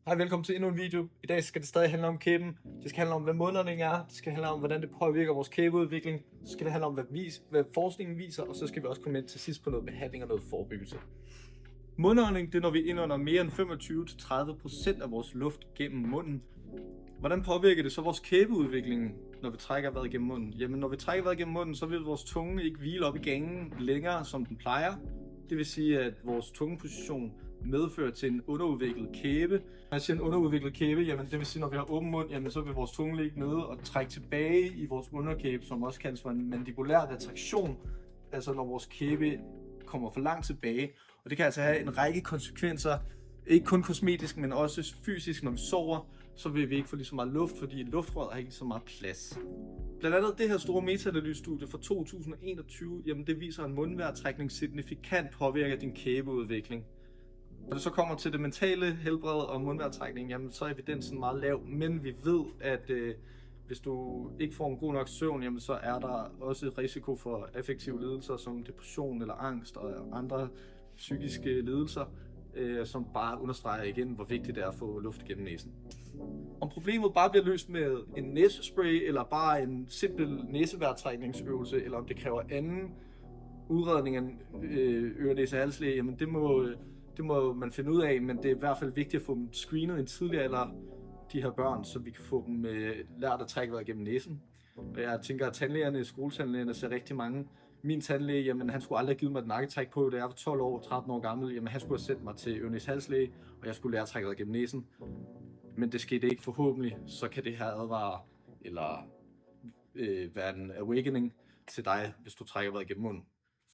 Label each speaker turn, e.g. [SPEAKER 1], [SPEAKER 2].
[SPEAKER 1] Hej, velkommen til endnu en video. I dag skal det stadig handle om kæben. Det skal handle om, hvad mundernæring er. Det skal handle om, hvordan det påvirker vores kæbeudvikling. Så skal det handle om, hvad forskningen viser. Og så skal vi også komme ind til sidst på noget behandling og noget forebyggelse. Mundernæring, det er, når vi indånder mere end 25-30% af vores luft gennem munden. Hvordan påvirker det så vores kæbeudvikling, når vi trækker vejret gennem munden? Jamen, når vi trækker vejret gennem munden, så vil vores tunge ikke hvile op i gangen længere, som den plejer. Det vil sige, at vores tungeposition medfører til en underudviklet kæbe. Når jeg siger en underudviklet kæbe, jamen det vil sige, når vi har åben mund, jamen så vil vores tunge ligge nede og trække tilbage i vores underkæbe, som også kaldes for en mandibulær retraktion. Altså når vores kæbe kommer for langt tilbage. Og det kan altså have en række konsekvenser, ikke kun kosmetisk, men også fysisk. Når vi sover, så vil vi ikke få lige så meget luft, fordi luftrøret har ikke så meget plads. Blandt andet det her store meta-analysestudie fra 2021, jamen det viser, at mundvejrtrækning signifikant påvirker din kæbeudvikling. Når det så kommer til det mentale helbred og mundvejrtrækning, jamen så er evidensen meget lav, men vi ved, at hvis du ikke får en god nok søvn, jamen så er der også risiko for affektive lidelser som depression eller angst og andre psykiske lidelser, som bare understreger igen, hvor vigtigt det er at få luft gennem næsen. Om problemet bare bliver løst med en næsespray eller bare en simpel næsevejrtrækningsøvelse, eller om det kræver anden udredning af øre, næse og halslæge, jamen det må man finde ud af, men det er i hvert fald vigtigt at få dem screenet i en tidligere alder, de her børn, så vi kan få dem lært at trække vejret gennem næsen. Og jeg tænker, at tandlægerne, skoletandlægerne ser rigtig mange. Min tandlæge, jamen han skulle aldrig have givet mig et nakketræk på, da jeg var 12 år, 13 år gammel. Jamen han skulle have sendt mig til øre, næse, halslæge, og jeg skulle lære at trække vejret gennem næsen. Men det skete ikke forhåbentlig, så kan det her advare, eller være en awakening til dig, hvis du trækker vejret gennem munden.